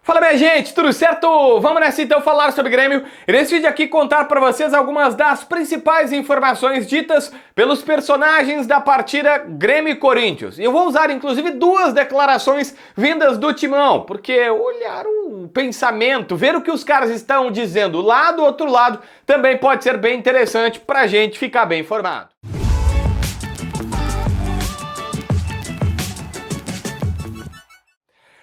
Fala, minha gente, tudo certo? Vamos nessa então falar sobre Grêmio e nesse vídeo aqui contar para vocês algumas das principais informações ditas pelos personagens da partida Grêmio e Corinthians. E eu vou usar inclusive duas declarações vindas do Timão, porque olhar o pensamento, ver o que os caras estão dizendo lá do outro lado também pode ser bem interessante pra gente ficar bem informado.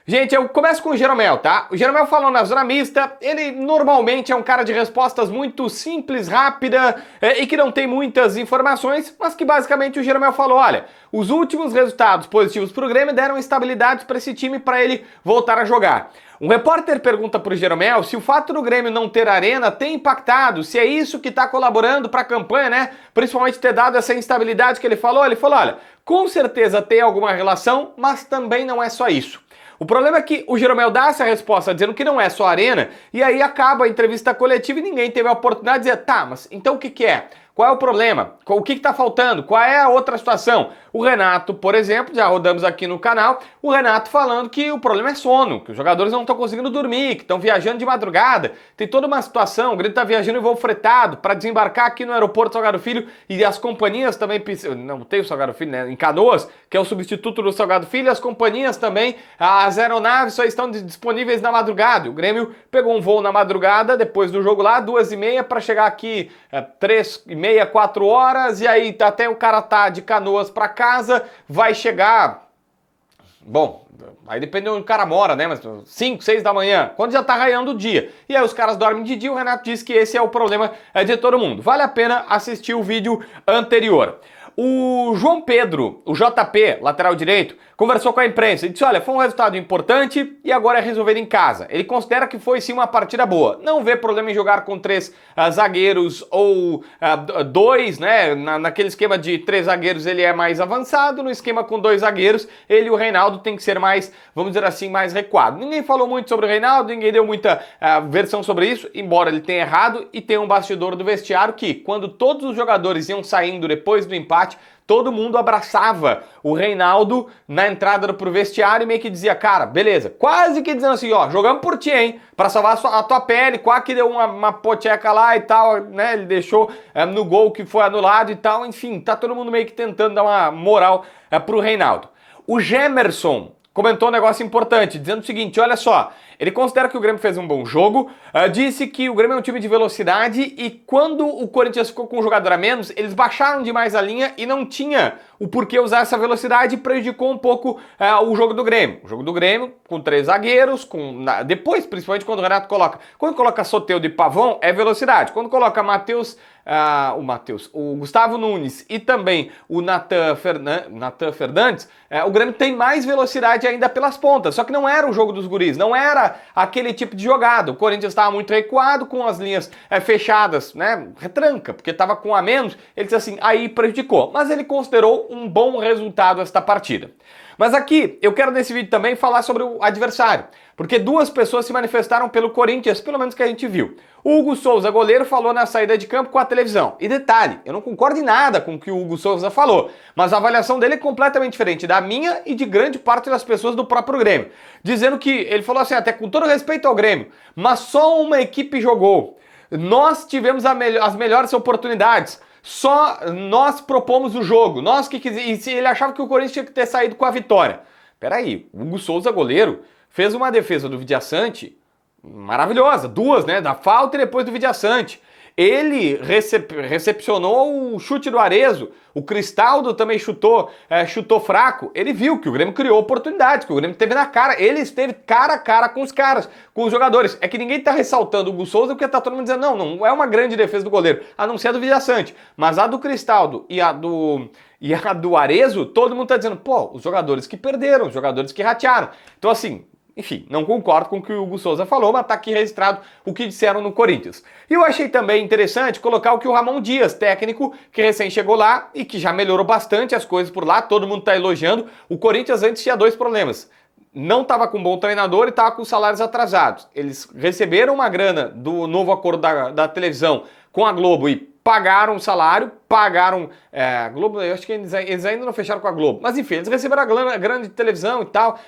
Gente, eu começo com o Jeromel, tá? O Jeromel falou na zona mista, ele normalmente é um cara de respostas muito simples, rápida e que não tem muitas informações, mas que basicamente o Jeromel falou, olha, os últimos resultados positivos pro Grêmio deram estabilidade para esse time para ele voltar a jogar. Um repórter pergunta pro Jeromel se o fato do Grêmio não ter arena tem impactado, se é isso que tá colaborando para a campanha, né? Principalmente ter dado essa instabilidade que ele falou, olha, com certeza tem alguma relação, mas também não é só isso. O problema é que o Jeromel dá essa resposta dizendo que não é só arena, e aí acaba a entrevista coletiva e ninguém teve a oportunidade de dizer, tá, mas então o que é? Qual é o problema? O que está faltando? Qual é a outra situação? O Renato, por exemplo, já rodamos aqui no canal, o Renato falando que o problema é sono, que os jogadores não estão conseguindo dormir, que estão viajando de madrugada. Tem toda uma situação, o Grêmio está viajando em voo fretado para desembarcar aqui no aeroporto Salgado Filho e as companhias também, não tem o Salgado Filho, né? Em Canoas, que é o substituto do Salgado Filho, as companhias também, as aeronaves só estão disponíveis na madrugada. O Grêmio pegou um voo na madrugada, depois do jogo lá, 2h30 para chegar aqui 3h30, 4 horas, e aí até o cara tá de Canoas para casa, vai chegar, bom, aí depende de onde o cara mora, né, mas 5, 6 da manhã, quando já tá raiando o dia, e aí os caras dormem de dia, o Renato diz que esse é o problema de todo mundo. Vale a pena assistir o vídeo anterior. O João Pedro, o JP, lateral direito, conversou com a imprensa e disse, olha, foi um resultado importante e agora é resolver em casa. Ele considera que foi sim uma partida boa. Não vê problema em jogar com 3 zagueiros ou 2, né? Naquele esquema de 3 zagueiros ele é mais avançado, no esquema com 2 zagueiros ele e o Reinaldo tem que ser mais, vamos dizer assim, mais recuado. Ninguém falou muito sobre o Reinaldo, ninguém deu muita versão sobre isso, embora ele tenha errado, e tem um bastidor do vestiário que, quando todos os jogadores iam saindo depois do empate, todo mundo abraçava o Reinaldo na entrada pro vestiário e meio que dizia, cara, beleza, quase que dizendo assim, ó, jogamos por ti, hein, pra salvar a tua pele, quase que deu uma poteca lá e tal, né, ele deixou no gol que foi anulado e tal, enfim, tá todo mundo meio que tentando dar uma moral pro Reinaldo. O Gemerson comentou um negócio importante, dizendo o seguinte, olha só, ele considera que o Grêmio fez um bom jogo, disse que o Grêmio é um time de velocidade e quando o Corinthians ficou com um jogador a menos, eles baixaram demais a linha e não tinha o porquê usar essa velocidade e prejudicou um pouco o jogo do Grêmio. O jogo do Grêmio com 3 zagueiros, depois, principalmente quando o Renato coloca Soteldo e Pavão, é velocidade. Quando coloca o Gustavo Nunes e também o Nathan Fernandes, o Grêmio tem mais velocidade ainda pelas pontas, só que não era o jogo dos guris, não era aquele tipo de jogada. O Corinthians estava muito recuado, com as linhas fechadas, né, retranca, porque estava com a menos, ele disse assim, aí prejudicou, mas ele considerou um bom resultado esta partida. Mas aqui, eu quero nesse vídeo também falar sobre o adversário, porque 2 pessoas se manifestaram pelo Corinthians, pelo menos que a gente viu. O Hugo Souza, goleiro, falou na saída de campo com a televisão. E detalhe, eu não concordo em nada com o que o Hugo Souza falou, mas a avaliação dele é completamente diferente da minha e de grande parte das pessoas do próprio Grêmio. Dizendo que, ele falou assim, até com todo respeito ao Grêmio, mas só uma equipe jogou. Nós tivemos as melhores oportunidades. Só nós propomos o jogo, e se ele achava que o Corinthians tinha que ter saído com a vitória. Peraí, o Hugo Souza, goleiro, fez uma defesa do Vidiaçante maravilhosa, 2, né, da falta e depois do Vidiaçante. Ele recepcionou o chute do Arezzo, o Cristaldo também chutou fraco. Ele viu que o Grêmio criou oportunidades, que o Grêmio teve na cara, ele esteve cara a cara com os jogadores. É que ninguém tá ressaltando o Hugo Souza porque tá todo mundo dizendo, não é uma grande defesa do goleiro, a não ser a do Vidiaçante. Mas a do Cristaldo e a do Arezzo, todo mundo tá dizendo, pô, os jogadores que perderam, os jogadores que ratearam. Então assim, enfim, não concordo com o que o Hugo Souza falou, mas tá aqui registrado o que disseram no Corinthians. E eu achei também interessante colocar o que o Ramon Dias, técnico, que recém chegou lá e que já melhorou bastante as coisas por lá, todo mundo tá elogiando. O Corinthians antes tinha 2 problemas. Não estava com um bom treinador e estava com salários atrasados. Eles receberam uma grana do novo acordo da televisão com a Globo e pagaram o salário, pagaram a Globo, eu acho que eles ainda não fecharam com a Globo, mas enfim, eles receberam a grande televisão e tal,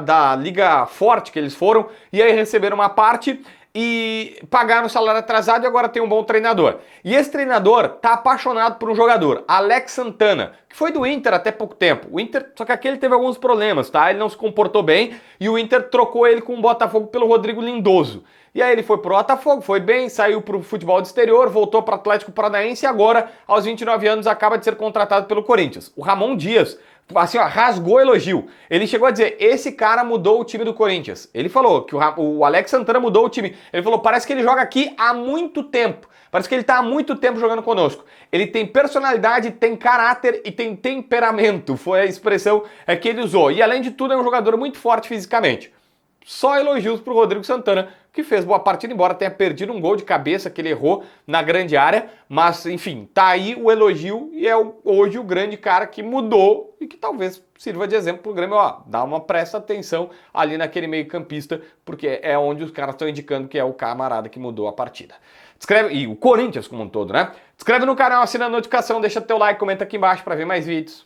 da Liga Forte que eles foram, e aí receberam uma parte e pagaram o salário atrasado e agora tem um bom treinador. E esse treinador tá apaixonado por um jogador, Alex Santana, que foi do Inter até pouco tempo. O Inter, só que aqui ele teve alguns problemas, tá? Ele não se comportou bem e o Inter trocou ele com o Botafogo pelo Rodrigo Lindoso. E aí ele foi pro Botafogo, foi bem, saiu pro futebol do exterior, voltou pro Atlético Paranaense e agora, aos 29 anos, acaba de ser contratado pelo Corinthians. O Ramon Dias, assim, ó, rasgou elogio. Ele chegou a dizer, esse cara mudou o time do Corinthians. Ele falou que o Alex Santana mudou o time. Ele falou, parece que ele joga aqui há muito tempo. Parece que ele tá há muito tempo jogando conosco. Ele tem personalidade, tem caráter e tem temperamento. Foi a expressão que ele usou. E além de tudo, é um jogador muito forte fisicamente. Só elogios pro Rodrigo Santana, que fez boa partida, embora tenha perdido um gol de cabeça que ele errou na grande área, mas enfim, tá aí o elogio e é hoje o grande cara que mudou e que talvez sirva de exemplo pro Grêmio, ó, dá uma presta atenção ali naquele meio campista, porque é onde os caras estão indicando que é o camarada que mudou a partida. Inscreve, e o Corinthians como um todo, né? Inscreve no canal, assina a notificação, deixa teu like, comenta aqui embaixo para ver mais vídeos.